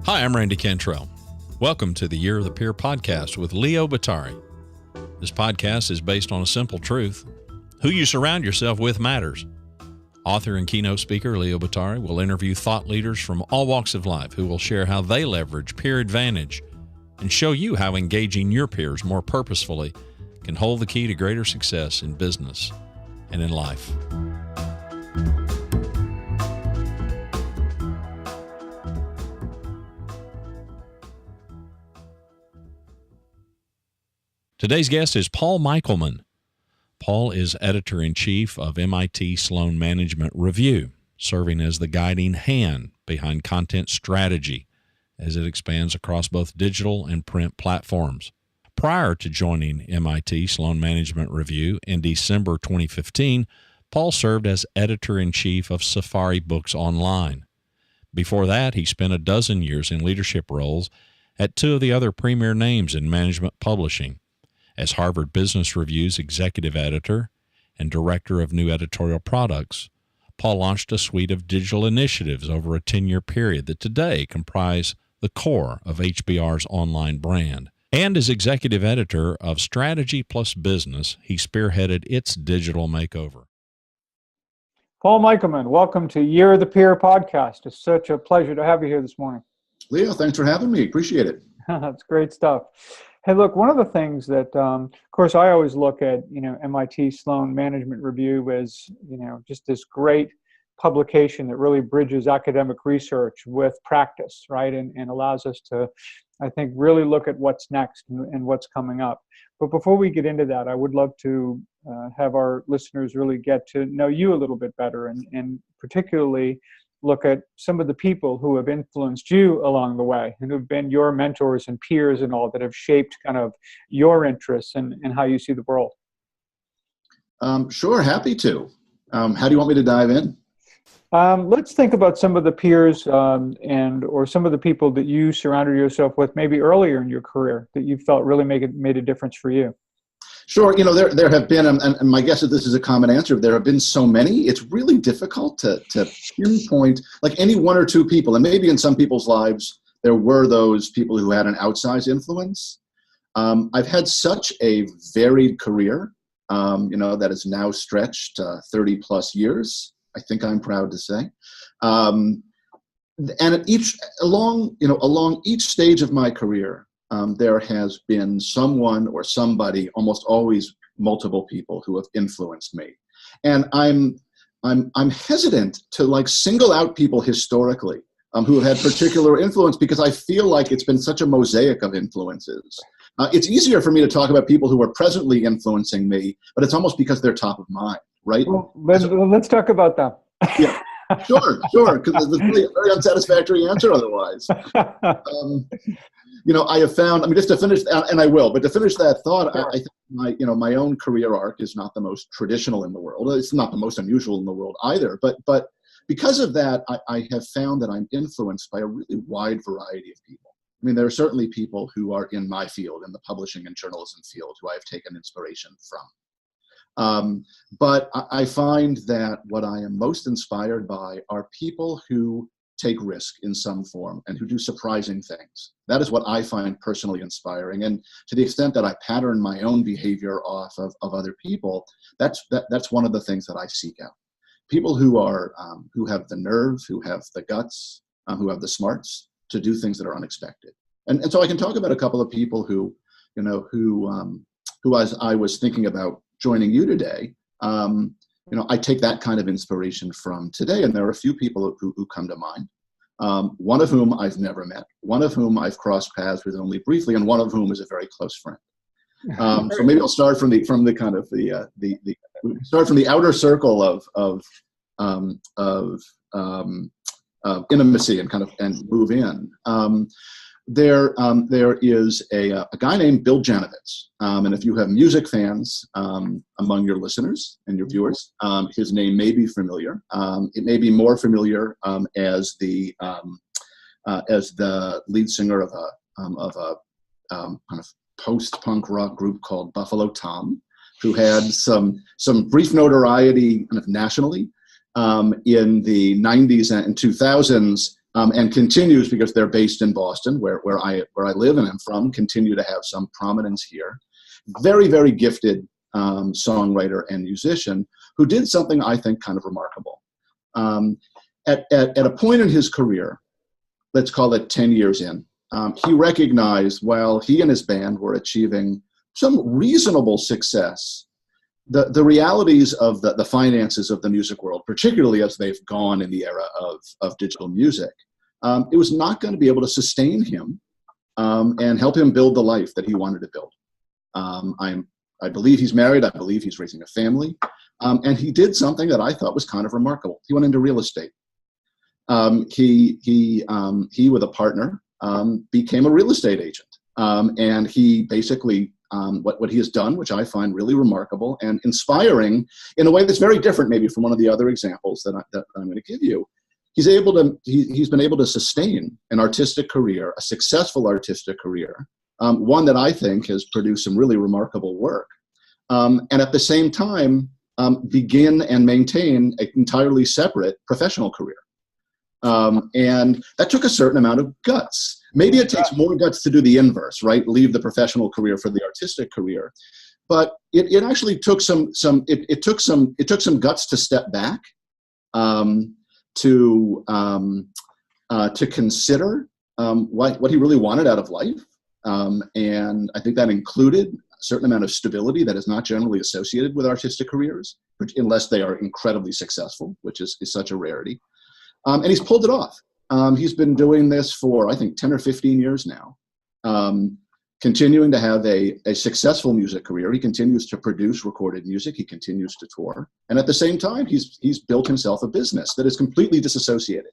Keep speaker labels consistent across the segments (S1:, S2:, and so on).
S1: Hi, I'm Randy Cantrell. Welcome to the Year of the Peer podcast with Leo Batari. This podcast is based on a simple truth. Who you surround yourself with matters. Author and keynote speaker Leo Batari will interview thought leaders from all walks of life who will share how they leverage peer advantage and show you how engaging your peers more purposefully can hold the key to greater success in business and in life. Today's guest is Paul Michelman. Paul is editor-in-chief of MIT Sloan Management Review, serving as the guiding hand behind content strategy as it expands across both digital and print platforms. Prior to joining MIT Sloan Management Review in December 2015, Paul served as editor-in-chief of Safari Books Online. Before that, he spent a dozen years in leadership roles at two of the other premier names in management publishing, as Harvard Business Review's executive editor and director of new editorial products. Paul launched a suite of digital initiatives over a 10-year period that today comprise the core of HBR's online brand. And as executive editor of Strategy Plus Business, he spearheaded its digital makeover.
S2: Paul Michelman, welcome to Year of the Peer podcast. It's such a pleasure to have you here this morning.
S3: Leo, thanks for having me. Appreciate it.
S2: That's great stuff. Hey, look, one of the things that, of course, I always look at, MIT Sloan Management Review as, just this great publication that really bridges academic research with practice, right? And allows us to, I think, really look at what's next and what's coming up. But before we get into that, I would love to have our listeners really get to know you a little bit better and particularly look at some of the people who have influenced you along the way and who've been your mentors and peers and all that have shaped kind of your interests and how you see the world.
S3: Sure, happy to. How do you want me to dive in?
S2: Let's think about some of the peers or some of the people that you surrounded yourself with maybe earlier in your career that you felt really made a difference for you.
S3: Sure. There have been, and my guess is this is a common answer, there have been so many, it's really difficult to pinpoint like any one or two people. And maybe in some people's lives, there were those people who had an outsized influence. I've had such a varied career, that is now stretched 30 plus years, I think I'm proud to say. And along each stage of my career, there has been someone or somebody, almost always multiple people, who have influenced me, and I'm hesitant to single out people historically who have had particular influence because I feel like it's been such a mosaic of influences. It's easier for me to talk about people who are presently influencing me, but it's almost because they're top of mind, right?
S2: Well, let's talk about that.
S3: Yeah. Sure, because there's really a very unsatisfactory answer otherwise. I have found, just to finish, and I will, but to finish that thought, sure. I think my own career arc is not the most traditional in the world. It's not the most unusual in the world either, but because of that, I have found that I'm influenced by a really wide variety of people. There are certainly people who are in my field, in the publishing and journalism field, who I have taken inspiration from. But I find that what I am most inspired by are people who take risk in some form and who do surprising things. That is what I find personally inspiring. And to the extent that I pattern my own behavior off of other people, that's one of the things that I seek out. People who are who have the nerve, who have the guts, who have the smarts to do things that are unexpected. And so I can talk about a couple of people who as I was thinking about joining you today, I take that kind of inspiration from today, and there are a few people who come to mind. One of whom I've never met, one of whom I've crossed paths with only briefly, and one of whom is a very close friend. So maybe I'll start from the outer circle of intimacy and move in. There is a guy named Bill Janovitz, and if you have music fans among your listeners and your viewers, his name may be familiar. It may be more familiar as the lead singer of a kind of post-punk rock group called Buffalo Tom, who had some brief notoriety kind of nationally in the 90s and 2000s. and continues, because they're based in Boston, where I live and am from, continue to have some prominence here. Very, very gifted songwriter and musician who did something I think kind of remarkable. At a point in his career, let's call it 10 years in, he recognized while he and his band were achieving some reasonable success, the realities of the finances of the music world, particularly as they've gone in the era of digital music, it was not going to be able to sustain him and help him build the life that he wanted to build. I believe he's married. I believe he's raising a family. And he did something that I thought was kind of remarkable. He went into real estate. He with a partner, became a real estate agent. And he basically, what he has done, which I find really remarkable and inspiring in a way that's very different maybe from one of the other examples that I'm going to give you. He's been able to sustain an artistic career, a successful artistic career, one that I think has produced some really remarkable work. And at the same time, begin and maintain an entirely separate professional career. And that took a certain amount of guts. Maybe it takes more guts to do the inverse, right? Leave the professional career for the artistic career. But it actually took some guts to step back, to consider what he really wanted out of life. And I think that included a certain amount of stability that is not generally associated with artistic careers, unless they are incredibly successful, which is such a rarity. And he's pulled it off. He's been doing this for, I think, 10 or 15 years now, continuing to have a successful music career. He continues to produce recorded music. He continues to tour. And at the same time, he's built himself a business that is completely disassociated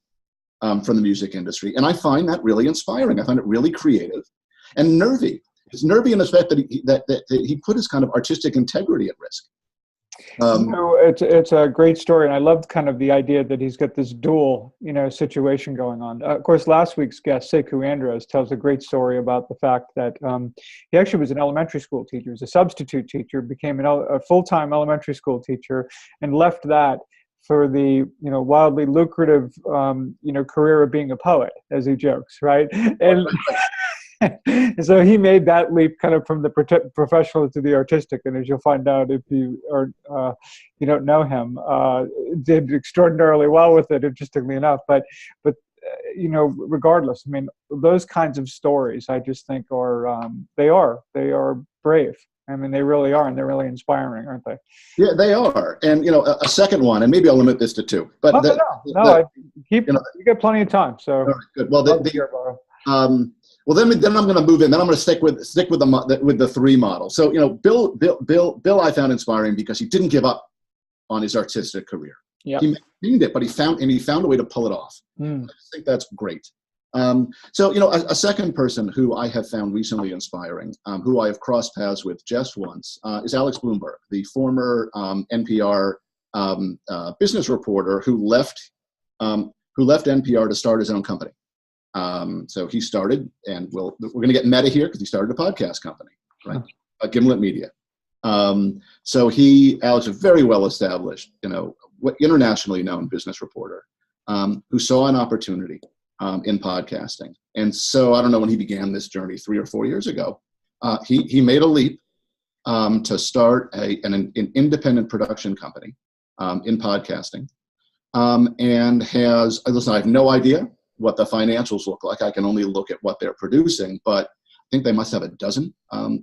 S3: from the music industry. And I find that really inspiring. I find it really creative and nervy. It's nervy in the fact that he put his kind of artistic integrity at risk.
S2: It's a great story, and I loved kind of the idea that he's got this dual, situation going on. Of course, last week's guest, Sekou Andres, tells a great story about the fact that he actually was an elementary school teacher. He was a substitute teacher, became a full-time elementary school teacher, and left that for the wildly lucrative career of being a poet, as he jokes, right? And so he made that leap kind of from the professional to the artistic, and as you'll find out if you don't know him, did extraordinarily well with it, interestingly enough. But regardless, I mean, those kinds of stories, I just think they are brave. I mean, they really are, and they're really inspiring, aren't they?
S3: Yeah, they are. And a second one, and maybe I'll limit this to two. But
S2: you got plenty of time. So
S3: all right, good. Well, well, then I'm going to move in. Then I'm going to stick with the three model. So Bill, I found inspiring because he didn't give up on his artistic career. Yep. He maintained it, but he found a way to pull it off. I just think that's great. A second person who I have found recently inspiring, who I have crossed paths with just once, is Alex Bloomberg, the former NPR business reporter who left NPR to start his own company. So he started, and we're going to get meta here because he started a podcast company, right? Gimlet Media. So Alex, a very well-established, internationally known business reporter, who saw an opportunity in podcasting. And so I don't know when he began this journey 3 or 4 years ago. He made a leap to start an independent production company in podcasting, and listen, I have no idea what the financials look like. I can only look at what they're producing, but I think they must have a dozen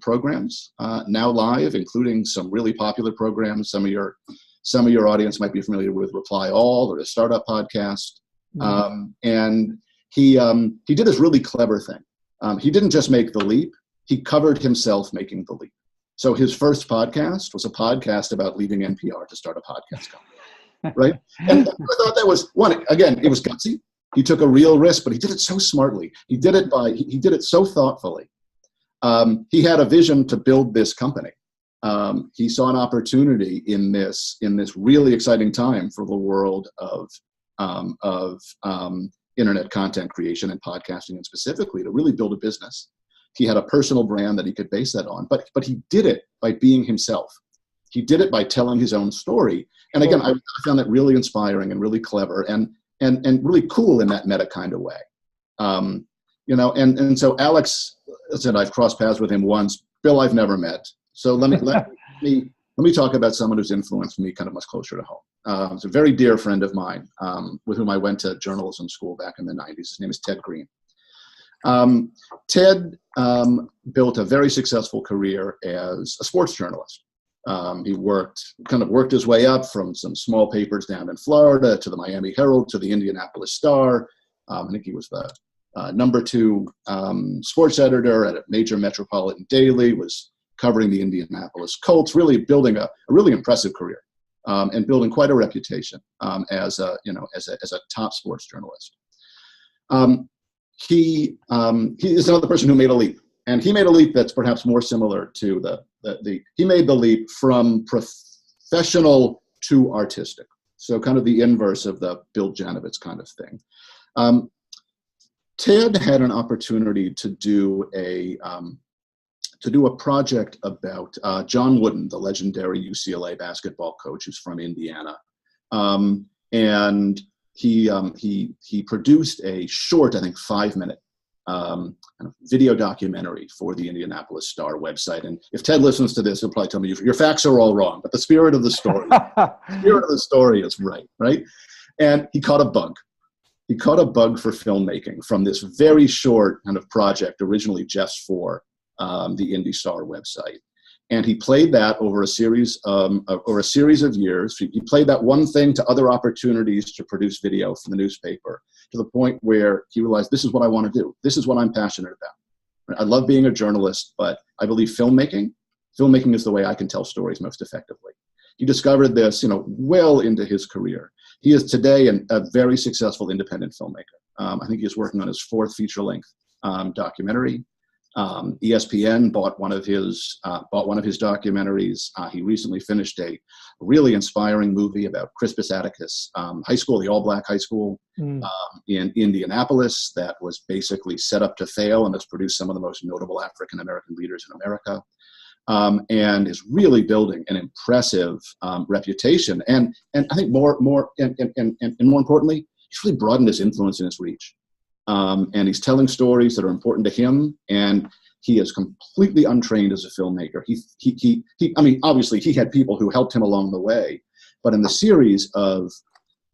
S3: programs now live, including some really popular programs. Some of your audience might be familiar with Reply All or the Startup Podcast. And he did this really clever thing. He didn't just make the leap; he covered himself making the leap. So his first podcast was a podcast about leaving NPR to start a podcast company, right? And I thought that was one. Again, it was gutsy. He took a real risk, but he did it so smartly. He did it so thoughtfully. He had a vision to build this company. He saw an opportunity in this really exciting time for the world of internet content creation and podcasting, and specifically to really build a business. He had a personal brand that he could base that on, but he did it by being himself. He did it by telling his own story. And again, I found that really inspiring and really clever. And and really cool in that meta kind of way. And so Alex said, I've crossed paths with him once. Bill, I've never met. So let me talk about someone who's influenced me kind of much closer to home. He's a very dear friend of mine with whom I went to journalism school back in the 90s. His name is Ted Green. Ted built a very successful career as a sports journalist. He worked his way up from some small papers down in Florida to the Miami Herald to the Indianapolis Star. I think he was the number 2 sports editor at a major metropolitan daily, was covering the Indianapolis Colts, really building a really impressive career and building quite a reputation as a top sports journalist. He is another person who made a leap, and he made a leap that's perhaps more similar to he made the leap from professional to artistic. So kind of the inverse of the Bill Janovitz kind of thing. Ted had an opportunity to do a project about John Wooden, the legendary UCLA basketball coach who's from Indiana, and he produced a short, I think, 5-minute video documentary for the Indianapolis Star website. And if Ted listens to this, he'll probably tell me your facts are all wrong, but the spirit of the story, is right? And he caught a bug. He caught a bug for filmmaking from this very short kind of project, originally just for the Indy Star website. And he played that over a series of years. He played that one thing to other opportunities to produce video for the newspaper, to the point where he realized, this is what I want to do. This is what I'm passionate about. I love being a journalist, but I believe filmmaking is the way I can tell stories most effectively. He discovered this, well into his career. He is today a very successful independent filmmaker. I think he is working on his 4th feature-length documentary. ESPN bought one of his documentaries. He recently finished a really inspiring movie about Crispus Attucks High School, the all-black high school in Indianapolis, that was basically set up to fail and has produced some of the most notable African-American leaders in America. And is really building an impressive reputation. And I think more importantly, he's really broadened his influence and his reach. And he's telling stories that are important to him. And he is completely untrained as a filmmaker. Obviously he had people who helped him along the way, but in the series of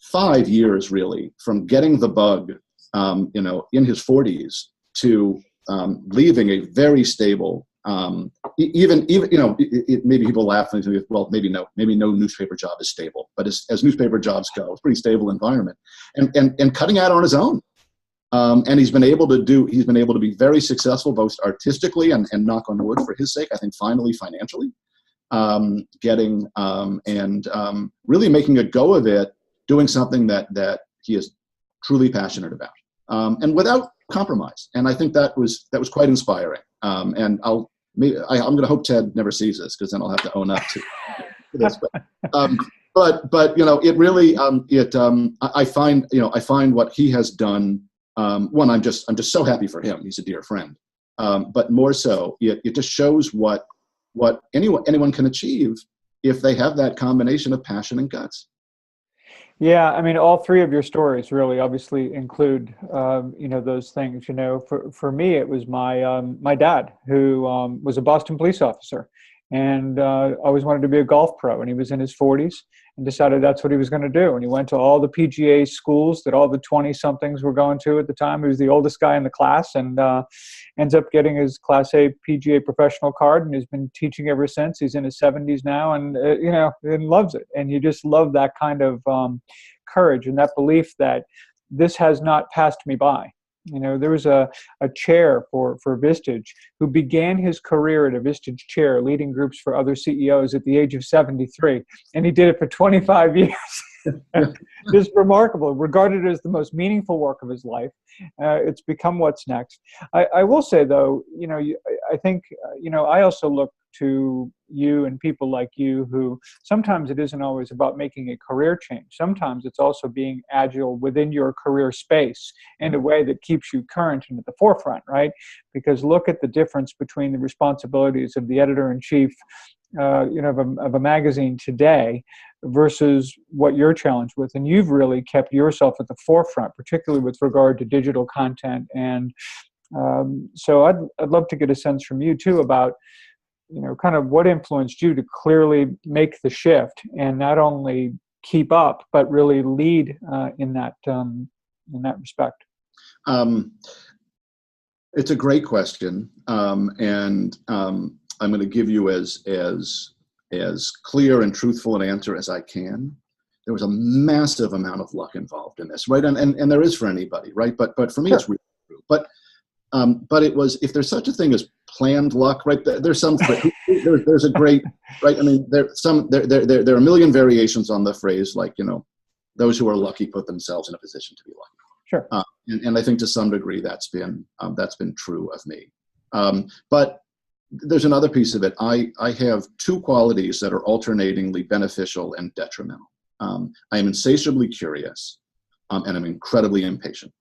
S3: 5 years, really, from getting the bug, in his 40s to leaving a very stable, maybe people laugh and say, well, maybe no newspaper job is stable, but as newspaper jobs go, it's a pretty stable environment, and cutting out on his own. And he's been able to be very successful, both artistically and knock on wood for his sake, I think finally financially, really making a go of it, doing something that he is truly passionate about, and without compromise. And I think that was quite inspiring. And I'm going to hope Ted never sees this, because then I'll have to own up to this. But it really I find what he has done. One, I'm just so happy for him. He's a dear friend. But more so, it just shows what anyone can achieve if they have that combination of passion and guts.
S2: Yeah, I mean, all 3 of your stories really obviously include, those things. For me, it was my dad, who was a Boston police officer, and always wanted to be a golf pro. And he was in his 40s and decided that's what he was going to do. And he went to all the PGA schools that all the 20-somethings were going to at the time. He was the oldest guy in the class, and ends up getting his Class A PGA professional card, and has been teaching ever since. He's in his 70s now, and and loves it. And you just love that kind of courage and that belief that this has not passed me by. There was a chair for Vistage who began his career at a Vistage chair, leading groups for other CEOs at the age of 73, and he did it for 25 years. Just remarkable, regarded as the most meaningful work of his life. It's become what's next. I will say, though, I think, I also look to you and people like you who sometimes it isn't always about making a career change. Sometimes it's also being agile within your career space in a way that keeps you current and at the forefront, right? Because look at the difference between the responsibilities of the editor-in-chief of a magazine today versus what you're challenged with. And you've really kept yourself at the forefront, particularly with regard to digital content. And so I'd love to get a sense from you too about, kind of what influenced you to clearly make the shift and not only keep up, but really lead in that respect.
S3: It's a great question, and I'm going to give you as clear and truthful an answer as I can. There was a massive amount of luck involved in this, right? And there is for anybody, right? But for me, It's really true. But it was, if there's such a thing as planned luck, right? There's some, there's a great, right? I mean, there are a million variations on the phrase, like, those who are lucky put themselves in a position to be lucky.
S2: Sure.
S3: And I think to some degree that's been true of me. But there's another piece of it. I have two qualities that are alternatingly beneficial and detrimental. I am insatiably curious, and I'm incredibly impatient.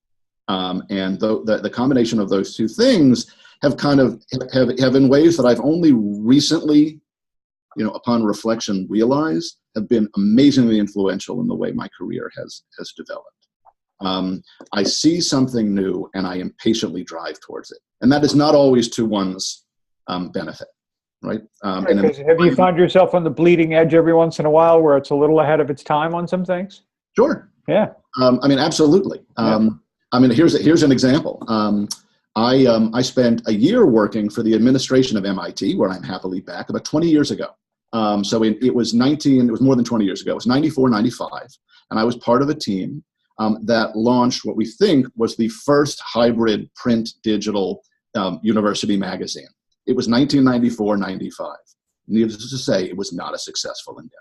S3: And the combination of those two things have in ways that I've only recently, upon reflection, realized have been amazingly influential in the way my career has developed. I see something new and I impatiently drive towards it. And that is not always to one's benefit, right?
S2: Have you found yourself on the bleeding edge every once in a while where it's a little ahead of its time on some things?
S3: Sure.
S2: Yeah.
S3: Absolutely. Here's an example. I spent a year working for the administration of MIT, where I'm happily back, about 20 years ago. It was more than 20 years ago. It was 94, 95. And I was part of a team that launched what we think was the first hybrid print digital university magazine. It was 1994-95. Needless to say, it was not a successful endeavor.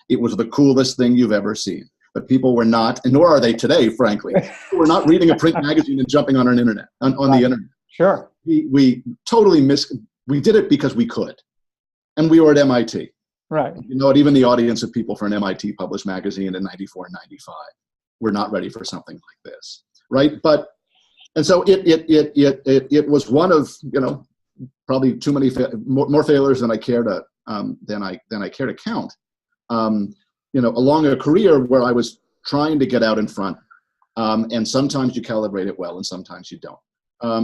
S3: It was the coolest thing you've ever seen. But people were not, and nor are they today, frankly. People were not reading a print magazine and jumping on the internet.
S2: Sure.
S3: We totally we did it because we could. And we were at MIT.
S2: Right.
S3: Even the audience of people for an MIT published magazine in 94 and 95 were not ready for something like this. Right. And so it was one of, probably too many, more failures than I care to, count. Along a career where I was trying to get out in front, and sometimes you calibrate it well and sometimes you don't.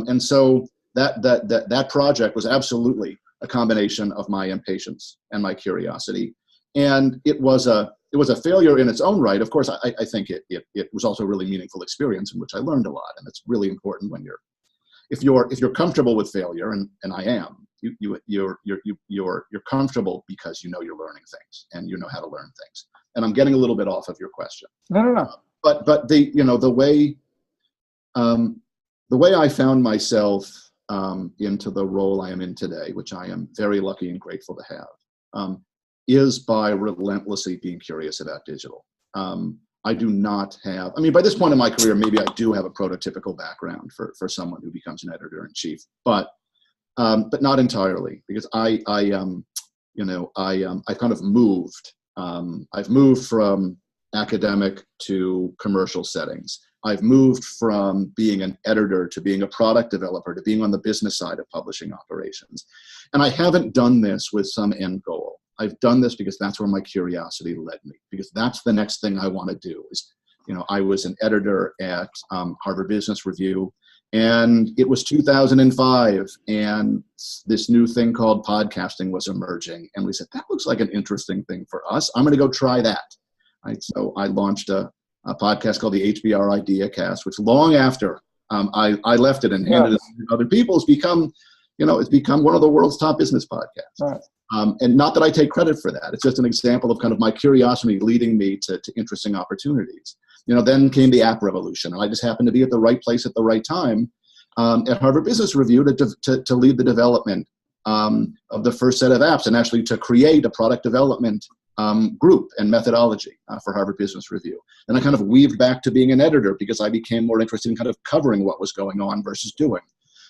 S3: And so that project was absolutely a combination of my impatience and my curiosity. And it was a failure in its own right. Of course, I think it was also a really meaningful experience in which I learned a lot. And it's really important when if you're comfortable with failure, and I am, you're comfortable because you're learning things and you know how to learn things. And I'm getting a little bit off of your question.
S2: No.
S3: But the way I found myself into the role I am in today, which I am very lucky and grateful to have, is by relentlessly being curious about digital. I do not have, by this point in my career, maybe I do have a prototypical background for someone who becomes an editor-in-chief, but not entirely, because I've kind of moved. I've moved from academic to commercial settings. I've moved from being an editor to being a product developer to being on the business side of publishing operations. And I haven't done this with some end goal. I've done this because that's where my curiosity led me, because that's the next thing I want to do. I was an editor at Harvard Business Review, and it was 2005, and this new thing called podcasting was emerging. And we said, that looks like an interesting thing for us. I'm going to go try that. Right? So I launched a podcast called the HBR Idea Cast, which long after I left it and handed it to other people, it's become one of the world's top business podcasts.
S2: Right.
S3: And not that I take credit for that. It's just an example of kind of my curiosity leading me to interesting opportunities. Then came the app revolution, and I just happened to be at the right place at the right time at Harvard Business Review to lead the development of the first set of apps, and actually to create a product development group and methodology for Harvard Business Review. And I kind of weaved back to being an editor because I became more interested in kind of covering what was going on versus doing.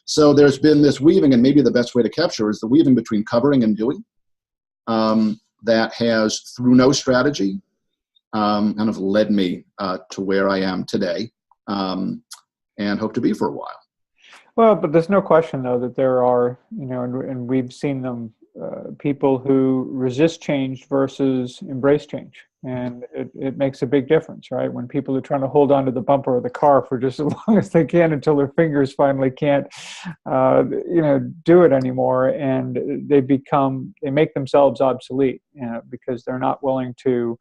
S3: So there's been this weaving, and maybe the best way to capture is the weaving between covering and doing that has, through no strategy, kind of led me to where I am today, and hope to be for a while.
S2: Well, but there's no question, though, that there are, and we've seen them people who resist change versus embrace change. And it makes a big difference, right? When people are trying to hold on to the bumper of the car for just as long as they can until their fingers finally can't, do it anymore, and they make themselves obsolete, because they're not willing to,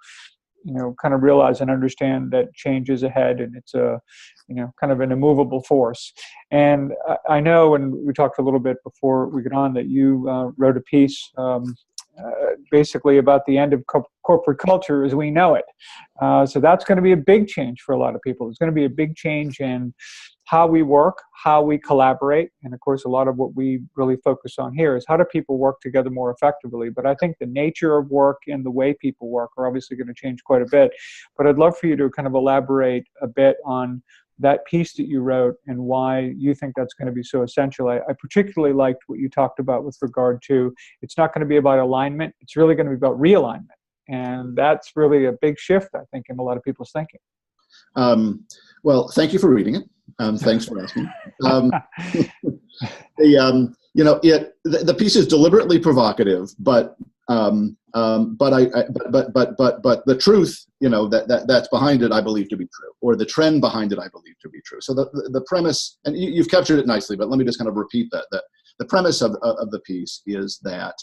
S2: kind of realize and understand that change is ahead, and it's kind of an immovable force. And I know, and we talked a little bit before we get on, that you wrote a piece basically about the end of corporate culture as we know it. So that's going to be a big change for a lot of people. It's going to be a big change in how we work, how we collaborate. And of course, a lot of what we really focus on here is how do people work together more effectively. But I think the nature of work and the way people work are obviously going to change quite a bit. But I'd love for you to kind of elaborate a bit on that piece that you wrote and why you think that's going to be so essential. I particularly liked what you talked about with regard to, it's not going to be about alignment, it's really going to be about realignment. And that's really a big shift, I think, in a lot of people's thinking.
S3: Well, thank you for reading it. Thanks for asking. The piece is deliberately provocative, but the truth, that's behind it, I believe to be true, or the trend behind it, I believe to be true. So the premise, and you've captured it nicely, but let me just kind of repeat that the premise of the piece is that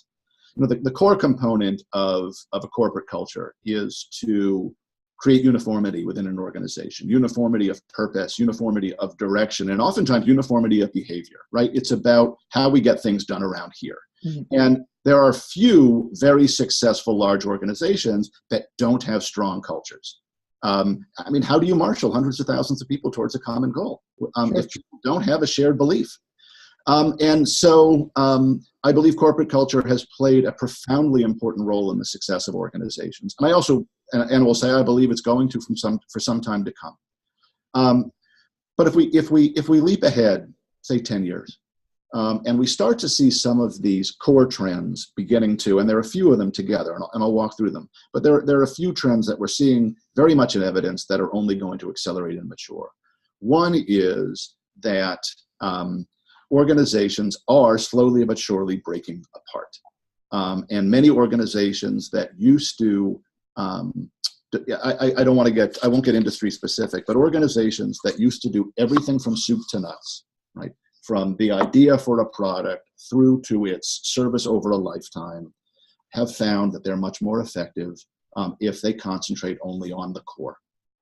S3: the core component of a corporate culture is to create uniformity within an organization, uniformity of purpose, uniformity of direction, and oftentimes uniformity of behavior, right? It's about how we get things done around here. Mm-hmm. And there are few very successful large organizations that don't have strong cultures. How do you marshal hundreds of thousands of people towards a common goal if people don't have a shared belief? And so I believe corporate culture has played a profoundly important role in the success of organizations. And I also, and will say, I believe it's going to for some time to come. But if we leap ahead, say 10 years, and we start to see some of these core trends beginning to, and there are a few of them together, and I'll walk through them, but there are a few trends that we're seeing very much in evidence that are only going to accelerate and mature. One is that organizations are slowly but surely breaking apart. And many organizations that used to, I won't get industry specific, but organizations that used to do everything from soup to nuts, right? From the idea for a product through to its service over a lifetime, have found that they're much more effective if they concentrate only on the core.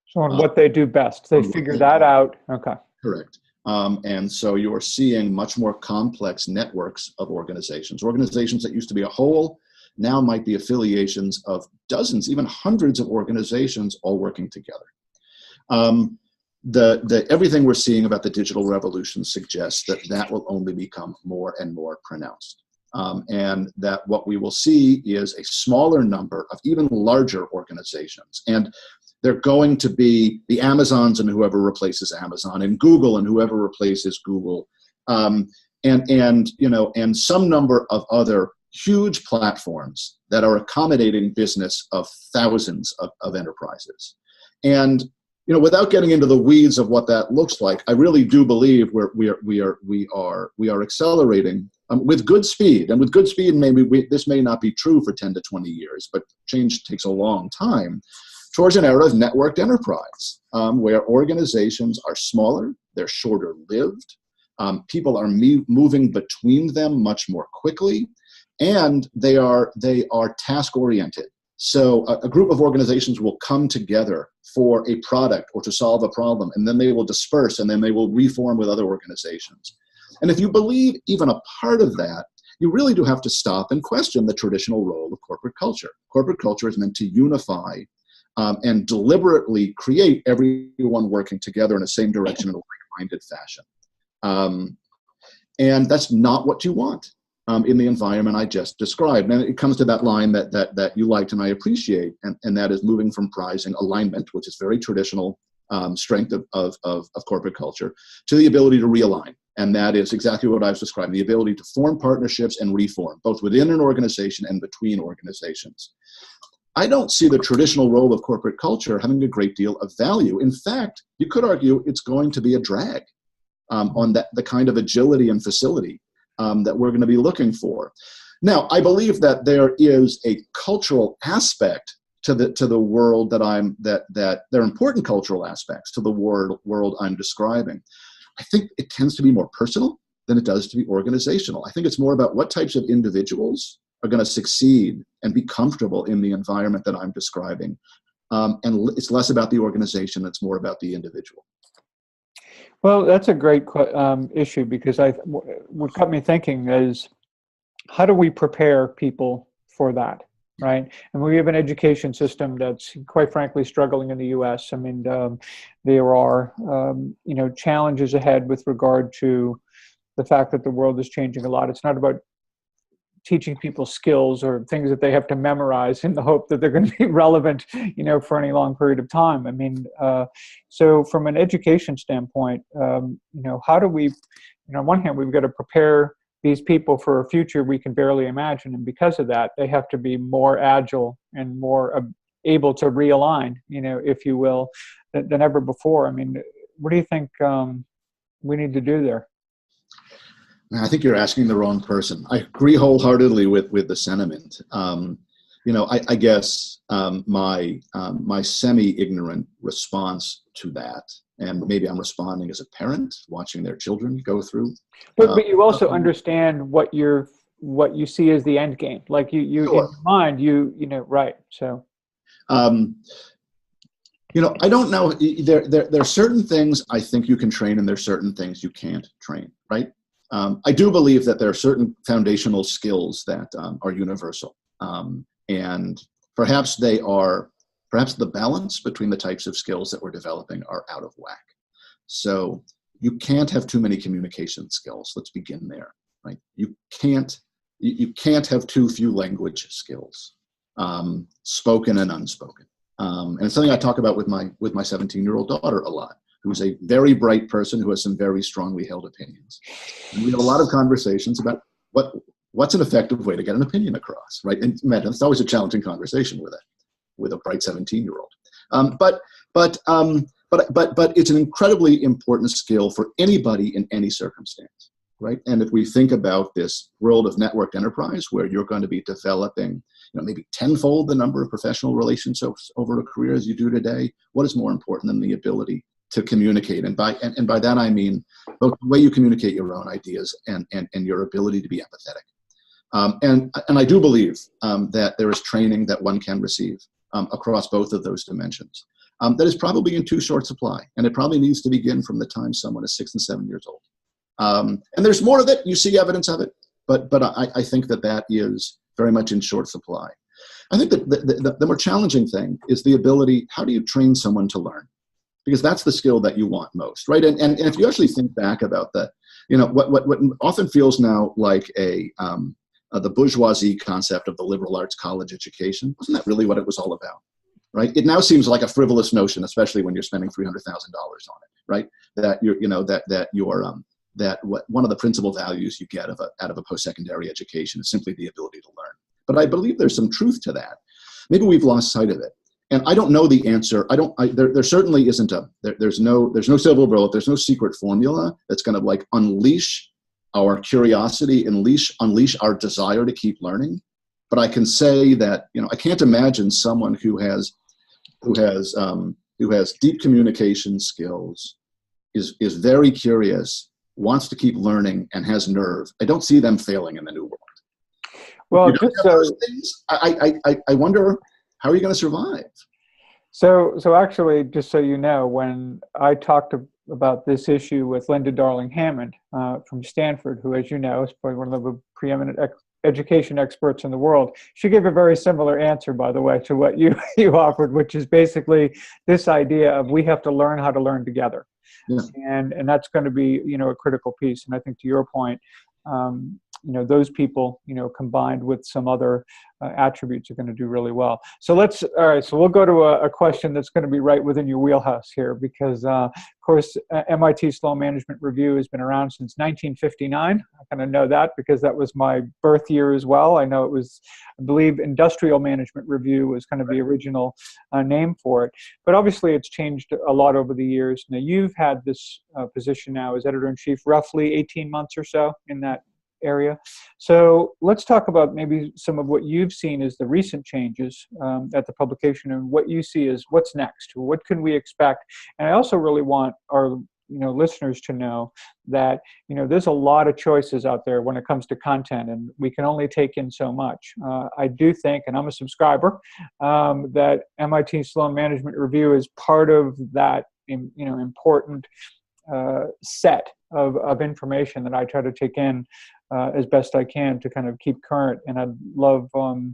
S2: So on what they do best. They figure that out. Okay.
S3: Correct. And so you're seeing much more complex networks of organizations. Organizations that used to be a whole now might be affiliations of dozens, even hundreds of organizations all working together. Everything we're seeing about the digital revolution suggests that will only become more and more pronounced. And that what we will see is a smaller number of even larger organizations. And they're going to be the Amazons and whoever replaces Amazon, and Google and whoever replaces Google, and some number of other huge platforms that are accommodating business of thousands of enterprises. And without getting into the weeds of what that looks like, I really do believe we are accelerating with good speed. And with good speed, maybe this may not be true for 10 to 20 years, but change takes a long time, towards an era of networked enterprise, where organizations are smaller, they're shorter lived, people are moving between them much more quickly, and they are task oriented. So a group of organizations will come together for a product or to solve a problem, and then they will disperse, and then they will reform with other organizations. And if you believe even a part of that, you really do have to stop and question the traditional role of corporate culture. Corporate culture is meant to unify and deliberately create everyone working together in the same direction in a like-minded fashion. And that's not what you want in the environment I just described. And it comes to that line that you liked and I appreciate, and that is moving from prizing alignment, which is very traditional strength of corporate culture, to the ability to realign. And that is exactly what I was describing, the ability to form partnerships and reform, both within an organization and between organizations. I don't see the traditional role of corporate culture having a great deal of value. In fact, you could argue it's going to be a drag on the kind of agility and facility that we're going to be looking for. Now, I believe that there is a cultural aspect to the world that there are important cultural aspects to the world I'm describing. I think it tends to be more personal than it does to be organizational. I think it's more about what types of individuals are going to succeed and be comfortable in the environment that I'm describing. And it's less about the organization, it's more about the individual.
S2: Well, that's a great issue, because what got me thinking is, how do we prepare people for that, right? And we have an education system that's, quite frankly, struggling in the U.S. I mean, there are challenges ahead with regard to the fact that the world is changing a lot. It's not about teaching people skills or things that they have to memorize in the hope that they're going to be relevant, for any long period of time. I mean, so from an education standpoint, how do we, on one hand, we've got to prepare these people for a future we can barely imagine. And because of that, they have to be more agile and more able to realign, if you will, than ever before. I mean, what do you think we need to do there?
S3: I think you're asking the wrong person. I agree wholeheartedly with the sentiment. I guess my semi-ignorant response to that, and maybe I'm responding as a parent watching their children go through.
S2: But you also understand what you see as the end game. Like you
S3: Sure.
S2: In your mind, right. So.
S3: I don't know. There are certain things I think you can train, and there are certain things you can't train, right? I do believe that there are certain foundational skills that are universal, and perhaps the balance between the types of skills that we're developing are out of whack. So you can't have too many communication skills. Let's begin there, right? You can't have too few language skills, spoken and unspoken. And it's something I talk about with my 17-year-old daughter a lot, who's a very bright person who has some very strongly held opinions. And we have a lot of conversations about what's an effective way to get an opinion across, right? And imagine, it's always a challenging conversation with a bright 17-year-old. But it's an incredibly important skill for anybody in any circumstance, right? And if we think about this world of networked enterprise, where you're going to be developing, maybe tenfold the number of professional relationships over a career as you do today, what is more important than the ability to communicate? And by that I mean both the way you communicate your own ideas and your ability to be empathetic. And I do believe that there is training that one can receive across both of those dimensions. That is probably in too short supply, and it probably needs to begin from the time someone is 6 and 7 years old. And there's more of it. You see evidence of it, but I think that is very much in short supply. I think that the more challenging thing is the ability. How do you train someone to learn? Because that's the skill that you want most, right? And if you actually think back about what often feels now like the bourgeoisie concept of the liberal arts college education, wasn't that really what it was all about, right? It now seems like a frivolous notion, especially when you're spending $300,000 on it, right? That one of the principal values you get out of a post-secondary education is simply the ability to learn. But I believe there's some truth to that. Maybe we've lost sight of it. And I don't know the answer. There certainly isn't there's no silver bullet. There's no secret formula that's going to unleash our curiosity, unleash our desire to keep learning. But I can say that, I can't imagine someone who has deep communication skills, is very curious, wants to keep learning, and has nerve. I don't see them failing in the new world.
S2: Well,
S3: just so those things, I wonder, how are you going to survive?
S2: So actually, just so you know, when I talked about this issue with Linda Darling-Hammond from Stanford, who, as you know, is probably one of the preeminent education experts in the world, she gave a very similar answer, by the way, to what you offered, which is basically this idea of we have to learn how to learn together. Yeah. And that's going to be, a critical piece. And I think to your point, those people, combined with some other attributes are going to do really well. So we'll go to a question that's going to be right within your wheelhouse here, because of course, MIT Sloan Management Review has been around since 1959. I kind of know that because that was my birth year as well. I know it was, I believe, Industrial Management Review was kind of the original name for it. But obviously it's changed a lot over the years. Now you've had this position now as editor-in-chief roughly 18 months or so in that area. So let's talk about maybe some of what you've seen as the recent changes at the publication, and what you see as what's next. What can we expect? And I also really want our listeners to know that there's a lot of choices out there when it comes to content, and we can only take in so much. I do think, and I'm a subscriber, that MIT Sloan Management Review is part of that important set of information that I try to take in as best I can to kind of keep current. And I'd love for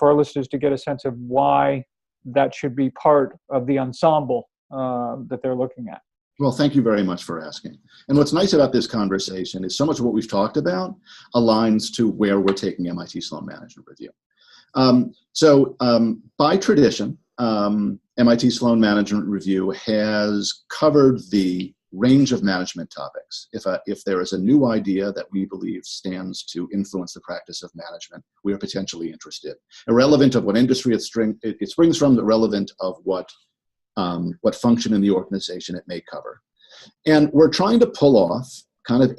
S2: our listeners to get a sense of why that should be part of the ensemble that they're looking at.
S3: Well, thank you very much for asking. And what's nice about this conversation is so much of what we've talked about aligns to where we're taking MIT Sloan Management Review. By tradition, MIT Sloan Management Review has covered the range of management topics. If there is a new idea that we believe stands to influence the practice of management, we are potentially interested. Irrelevant of what industry it springs from, irrelevant of what function in the organization it may cover. And we're trying to pull off kind of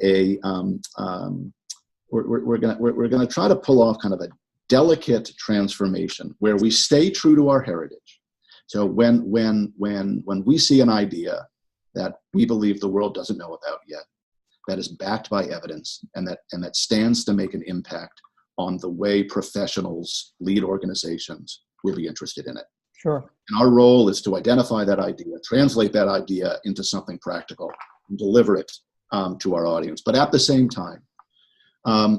S3: we're going to try to pull off kind of a delicate transformation where we stay true to our heritage. So when we see an idea that we believe the world doesn't know about yet, that is backed by evidence, and that stands to make an impact on the way professionals lead organizations, we'll be interested in it.
S2: Sure.
S3: And our role is to identify that idea, translate that idea into something practical, and deliver it to our audience. But at the same time,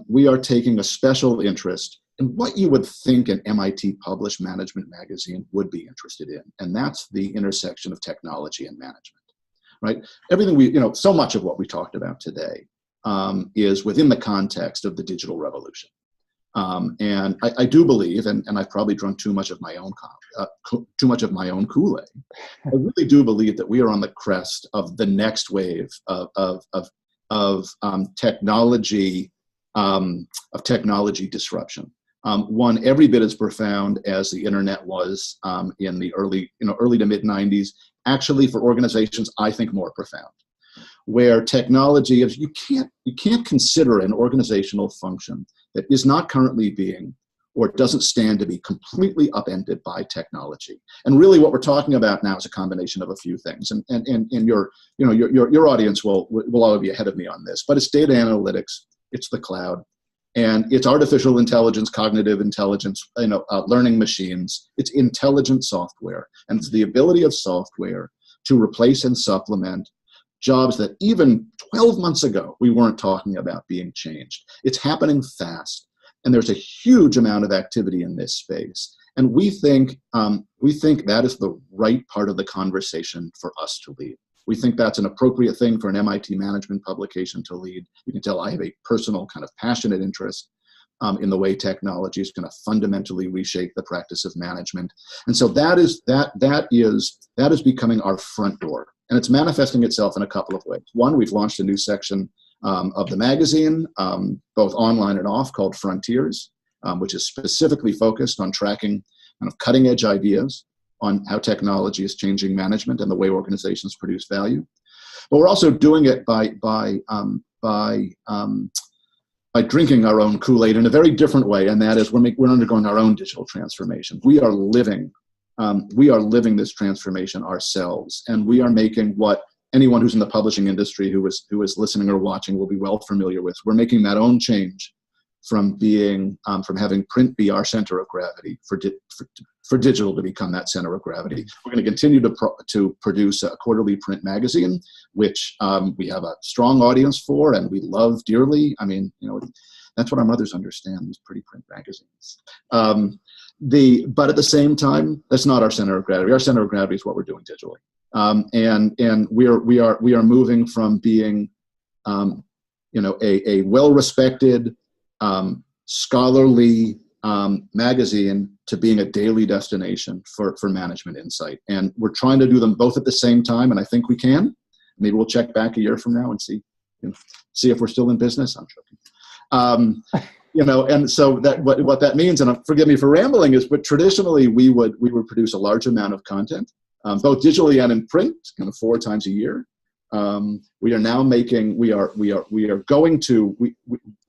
S3: we are taking a special interest in what you would think an MIT published management magazine would be interested in. And that's the intersection of technology and management, right? Everything so much of what we talked about today is within the context of the digital revolution. And I do believe, and I've probably drunk too much of my own Kool-Aid. I really do believe that we are on the crest of the next wave of technology disruption. One every bit as profound as the internet was in the early to mid 90s. Actually, for organizations, I think more profound. Where technology is, you can't consider an organizational function that is not currently being or doesn't stand to be completely upended by technology. And really what we're talking about now is a combination of a few things. And your audience will always be ahead of me on this, but it's data analytics, it's the cloud, and it's artificial intelligence, cognitive intelligence, learning machines. It's intelligent software, and it's the ability of software to replace and supplement jobs that even 12 months ago we weren't talking about being changed. It's happening fast, and there's a huge amount of activity in this space. And we think that is the right part of the conversation for us to lead. We think that's an appropriate thing for an MIT management publication to lead. You can tell I have a personal kind of passionate interest in the way technology is going to fundamentally reshape the practice of management. And so that is becoming our front door. And it's manifesting itself in a couple of ways. One, we've launched a new section of the magazine, both online and off, called Frontiers, which is specifically focused on tracking kind of cutting-edge ideas on how technology is changing management and the way organizations produce value. But we're also doing it by drinking our own Kool-Aid in a very different way, and that is we're undergoing our own digital transformation. We are living this transformation ourselves, and we are making what anyone who's in the publishing industry who is listening or watching will be well familiar with. We're making that own change from having print be our center of gravity for digital to become that center of gravity. We're going to continue to produce a quarterly print magazine, which we have a strong audience for and we love dearly. I mean, that's what our mothers understand, these pretty print magazines. But at the same time, that's not our center of gravity. Our center of gravity is what we're doing digitally. And we are moving from being a well-respected, scholarly magazine to being a daily destination for management insight. And we're trying to do them both at the same time, and I think we can. Maybe we'll check back a year from now and see if we're still in business. I'm joking. And so that what that means, and forgive me for rambling, is but traditionally we would produce a large amount of content, both digitally and in print, kind of 4 times a year. We are now making, we are going to,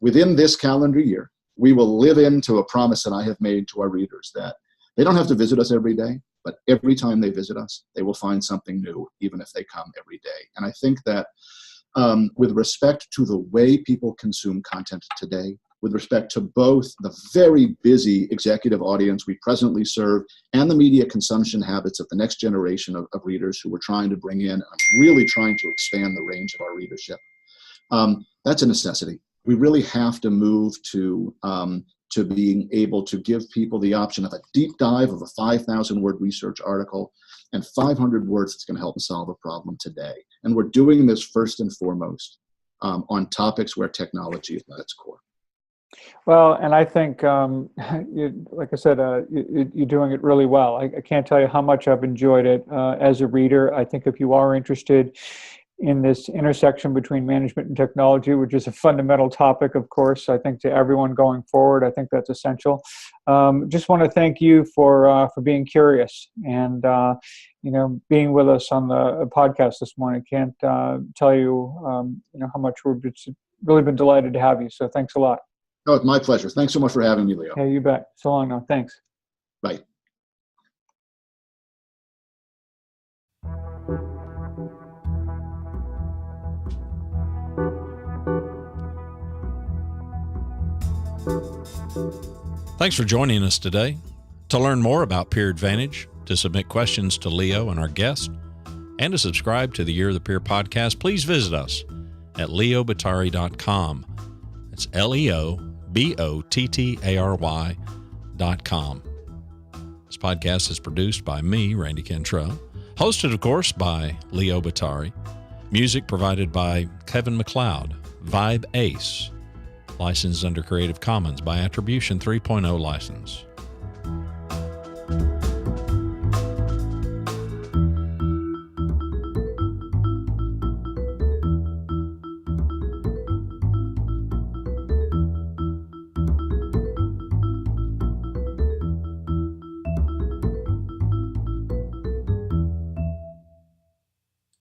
S3: within this calendar year, we will live into a promise that I have made to our readers that they don't have to visit us every day, but every time they visit us, they will find something new, even if they come every day. And I think that with respect to the way people consume content today, with respect to both the very busy executive audience we presently serve and the media consumption habits of the next generation of readers who we're trying to bring in, really trying to expand the range of our readership, that's a necessity. We really have to move to being able to give people the option of a deep dive of a 5,000-word research article and 500 words that's going to help them solve a problem today. And we're doing this first and foremost on topics where technology is at its core.
S2: Well, and I think, like I said, you're doing it really well. I can't tell you how much I've enjoyed it as a reader. I think if you are interested in this intersection between management and technology, which is a fundamental topic, of course, I think to everyone going forward, I think that's essential. Just want to thank you for being curious and being with us on the podcast this morning. Can't tell you how much we've really been delighted to have you. So thanks a lot.
S3: Oh, it's my pleasure. Thanks so much for having me, Leo.
S2: Yeah, you bet. So long now. Thanks.
S3: Bye.
S1: Thanks for joining us today. To learn more about Peer Advantage, to submit questions to Leo and our guest, and to subscribe to the Year of the Peer podcast, please visit us at leobottary.com. It's leobottary.com. This podcast is produced by me, Randy Cantrell, hosted, of course, by Leo Bottary. Music provided by Kevin MacLeod, Vibe Ace, licensed under Creative Commons by Attribution 3.0 license.